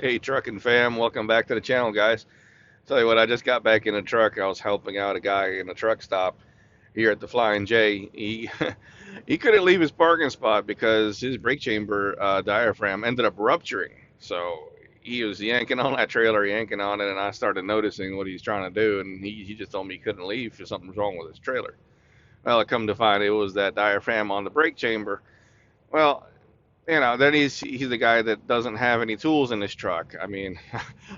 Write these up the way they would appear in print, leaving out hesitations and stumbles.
Hey, trucking fam, welcome back to the channel, guys. Tell you what, I just got back in a truck. I was helping out a guy in a truck stop here at the Flying J. He he couldn't leave his parking spot because his brake chamber diaphragm ended up rupturing. So he was yanking on that trailer, yanking on it, and I started noticing what he's trying to do, and he just told me he couldn't leave because something was wrong with his trailer. Well, I come to find it was that diaphragm on the brake chamber. Well, then he's the guy that doesn't have any tools in his truck. I mean,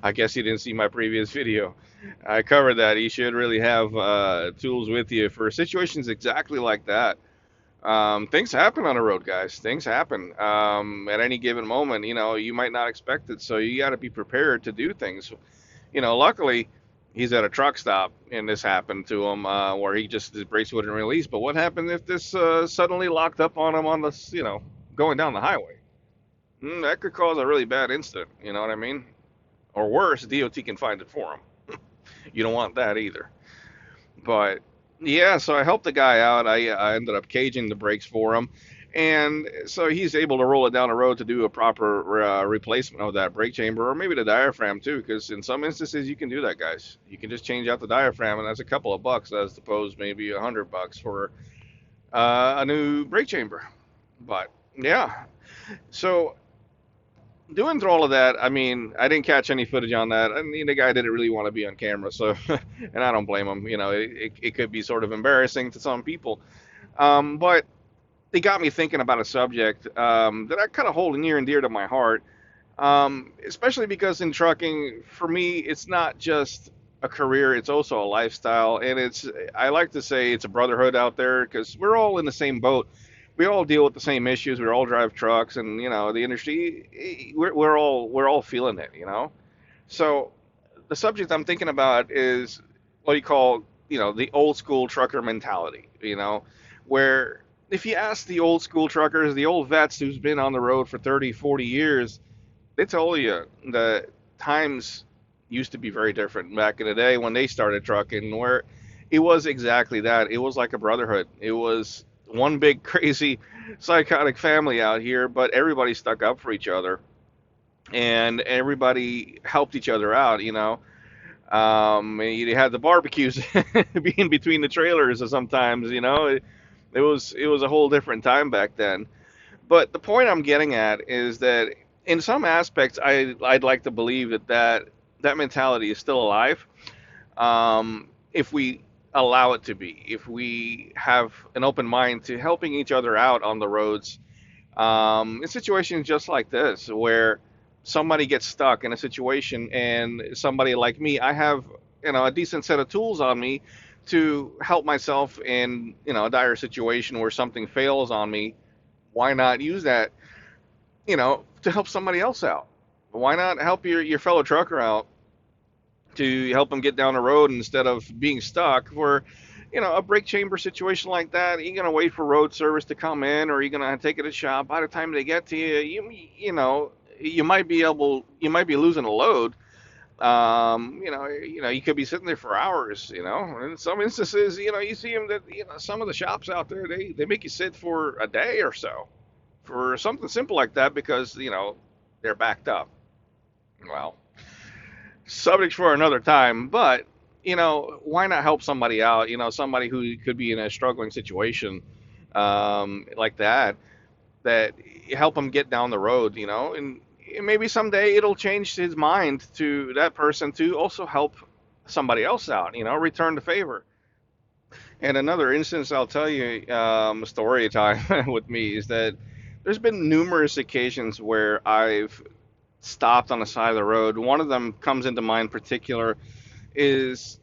I guess you didn't see my previous video. I covered that. You should really have tools with you for situations exactly like that. Things happen on the road, guys. Things happen at any given moment. You might not expect it, so you got to be prepared to do things. Luckily, he's at a truck stop, and this happened to him where his brakes wouldn't release. But what happened if this suddenly locked up on him on this, going down the highway? That could cause a really bad incident. You know what I mean? Or worse, DOT can find it for him. You don't want that either. But yeah, so I helped the guy out. I ended up caging the brakes for him, and so he's able to roll it down the road to do a proper replacement of that brake chamber, or maybe the diaphragm too. Because in some instances you can do that, guys. You can just change out the diaphragm, and that's a couple of bucks as opposed maybe $100 for a new brake chamber. But yeah, so doing through all of that, I mean, I didn't catch any footage on that. I mean, the guy didn't really want to be on camera, so, and I don't blame him. It could be sort of embarrassing to some people. But it got me thinking about a subject that I kind of hold near and dear to my heart, especially because in trucking, for me, it's not just a career, it's also a lifestyle. And I like to say it's a brotherhood out there because we're all in the same boat. We all deal with the same issues. We all drive trucks, and the industry. We're all feeling it. So the subject I'm thinking about is what you call the old school trucker mentality. Where if you ask the old school truckers, the old vets who's been on the road for 30, 40 years, they tell you that times used to be very different back in the day when they started trucking, where it was exactly that. It was like a brotherhood. It was one big crazy psychotic family out here, but everybody stuck up for each other and everybody helped each other out. And you had the barbecues being between the trailers sometimes. It was a whole different time back then. But the point I'm getting at is that in some aspects, I'd like to believe that mentality is still alive. If we allow it to be, if we have an open mind to helping each other out on the roads, in situations just like this, where somebody gets stuck in a situation and somebody like me, I have a decent set of tools on me to help myself in a dire situation where something fails on me. Why not use that to help somebody else out? Why not help your fellow trucker out to help them get down the road instead of being stuck? For a brake chamber situation like that, are you gonna wait for road service to come in, or are you gonna take it to shop? By the time they get to you, you might be losing a load. You could be sitting there for hours. In some instances, you see them that some of the shops out there, they make you sit for a day or so for something simple like that because they're backed up. Well, subject for another time, but why not help somebody out? Somebody who could be in a struggling situation like that you help them get down the road. And maybe someday it'll change his mind to that person to also help somebody else out. Return the favor. And another instance I'll tell you, story time with me is that there's been numerous occasions where I've stopped on the side of the road. One of them comes into mind particular is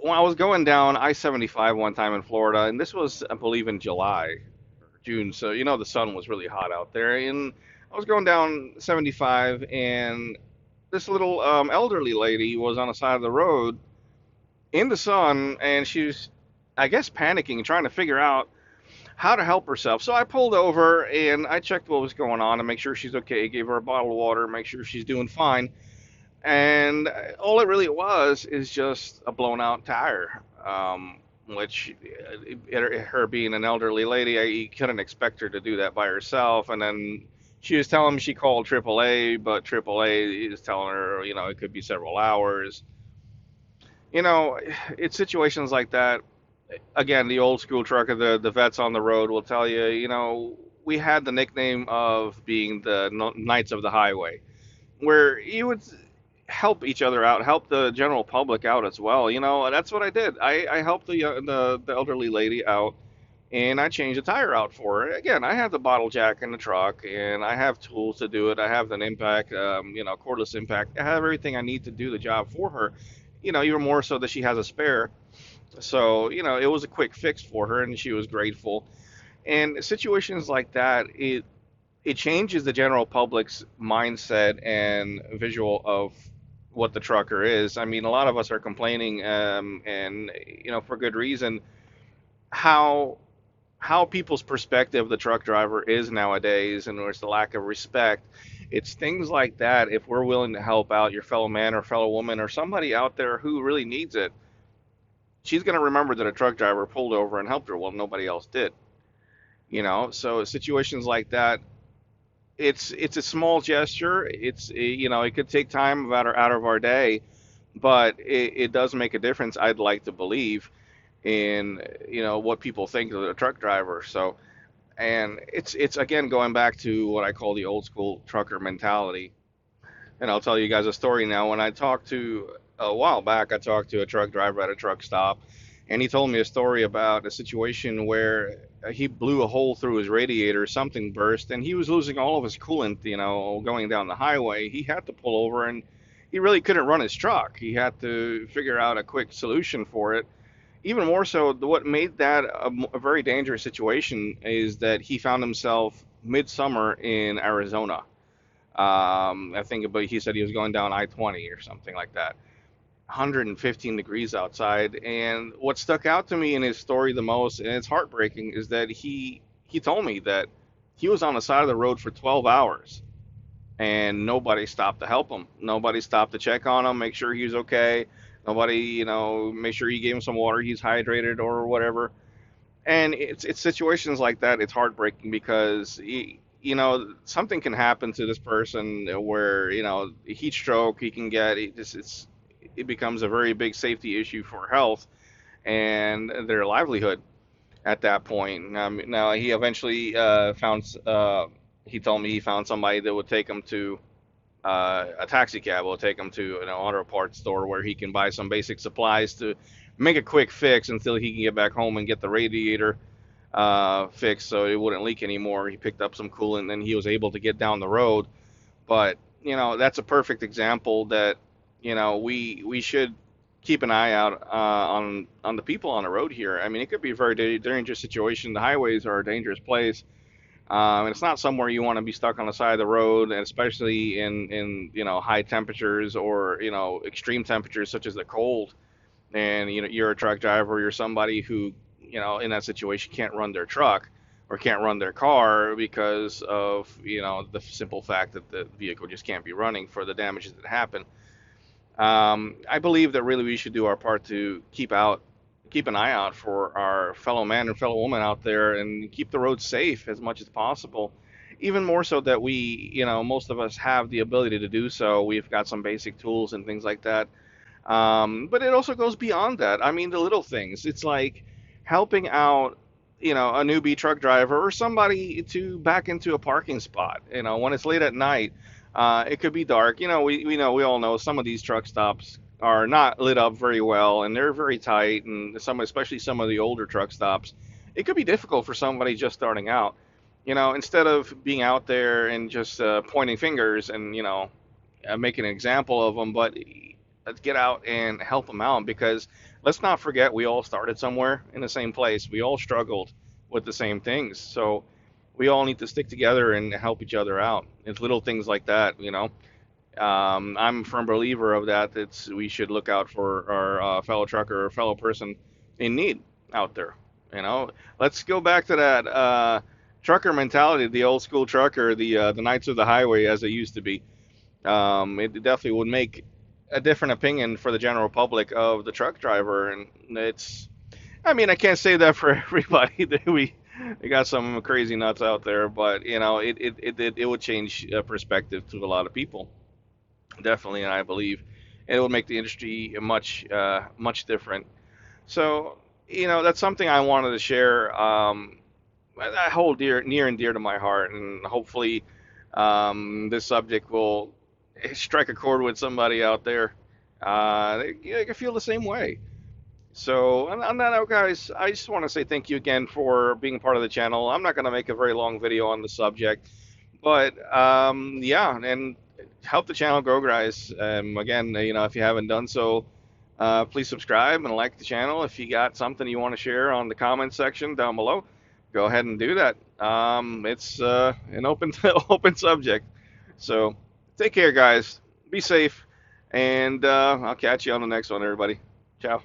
when I was going down I-75 one time in Florida, and this was, I believe, in July or June. So the sun was really hot out there, and I was going down 75, and this little elderly lady was on the side of the road in the sun, and she was, I guess, panicking, trying to figure out how to help herself. So I pulled over and I checked what was going on to make sure she's okay. Gave her a bottle of water, make sure she's doing fine. And all it really was is just a blown out tire, which her being an elderly lady, I couldn't expect her to do that by herself. And then She was telling me she called AAA, but AAA is telling her, it could be several hours. You know, it's situations like that. Again, the old school trucker, the vets on the road will tell you, we had the nickname of being the Knights of the Highway, where you would help each other out, help the general public out as well. And that's what I did. I helped the elderly lady out, and I changed the tire out for her. Again, I have the bottle jack in the truck, and I have tools to do it. I have an impact, cordless impact. I have everything I need to do the job for her. Even more so that she has a spare. So, it was a quick fix for her, and she was grateful. And situations like that, it changes the general public's mindset and visual of what the trucker is. I mean, a lot of us are complaining, and for good reason, how people's perspective of the truck driver is nowadays, and there's the lack of respect. It's things like that. If we're willing to help out your fellow man or fellow woman or somebody out there who really needs it, she's going to remember that a truck driver pulled over and helped her while nobody else did. So situations like that, it's a small gesture. It could take time out of our day, but it does make a difference. I'd like to believe in what people think of the truck driver. So, and it's again going back to what I call the old school trucker mentality. And I'll tell you guys a story now. When I talked to a while back, I talked to a truck driver at a truck stop, and he told me a story about a situation where he blew a hole through his radiator, something burst, and he was losing all of his coolant, going down the highway. He had to pull over, and he really couldn't run his truck. He had to figure out a quick solution for it. Even more so, what made that a very dangerous situation is that he found himself midsummer in Arizona. I think, but he said he was going down I-20 or something like that. 115 degrees outside, and what stuck out to me in his story the most, and it's heartbreaking, is that he told me that he was on the side of the road for 12 hours, and nobody stopped to help him. Nobody stopped to check on him, make sure he was okay. Nobody, make sure you gave him some water, he's hydrated or whatever. And it's situations like that. It's heartbreaking because something can happen to this person where heat stroke he can get. It becomes a very big safety issue for health and their livelihood at that point. Now he eventually found. He told me he found somebody that would take him to a taxi cab will take him to an auto parts store where he can buy some basic supplies to make a quick fix until he can get back home and get the radiator fixed so it wouldn't leak anymore. He picked up some coolant and then he was able to get down the road. But that's a perfect example that we should keep an eye out on the people on the road here. I mean, it could be a very dangerous situation. The highways are a dangerous place. And it's not somewhere you want to be stuck on the side of the road, and especially in high temperatures or extreme temperatures such as the cold. And you're a truck driver, or you're somebody who in that situation can't run their truck or can't run their car because of the simple fact that the vehicle just can't be running for the damages that happen. I believe that really we should do our part to keep an eye out for our fellow man and fellow woman out there and keep the roads safe as much as possible. Even more so that we, most of us have the ability to do so. We've got some basic tools and things like that. But it also goes beyond that. I mean, the little things. It's like helping out, a newbie truck driver or somebody to back into a parking spot. When it's late at night, it could be dark. We all know some of these truck stops are not lit up very well and they're very tight, and especially some of the older truck stops, it could be difficult for somebody just starting out. Instead of being out there and just pointing fingers and making an example of them, but let's get out and help them out, because let's not forget we all started somewhere in the same place. We all struggled with the same things, so we all need to stick together and help each other out. It's little things like that. I'm a firm believer of that. We should look out for our fellow trucker or fellow person in need out there. Let's go back to that trucker mentality, the old school trucker, the Knights of the Highway as it used to be. It definitely would make a different opinion for the general public of the truck driver, and I mean, I can't say that for everybody. You got some crazy nuts out there, but you know, it would change perspective to a lot of people, definitely, and I believe, and it would make the industry much different. So, you know, that's something I wanted to share. I hold near and dear to my heart, and hopefully, this subject will strike a chord with somebody out there. They can feel the same way. So, on that note, guys, I just want to say thank you again for being part of the channel. I'm not going to make a very long video on the subject, but yeah, and help the channel grow, guys. Again, you know, if you haven't done so, please subscribe and like the channel. If you got something you want to share on the comment section down below, go ahead and do that. It's an open open subject. So, take care, guys. Be safe, and I'll catch you on the next one, everybody. Ciao.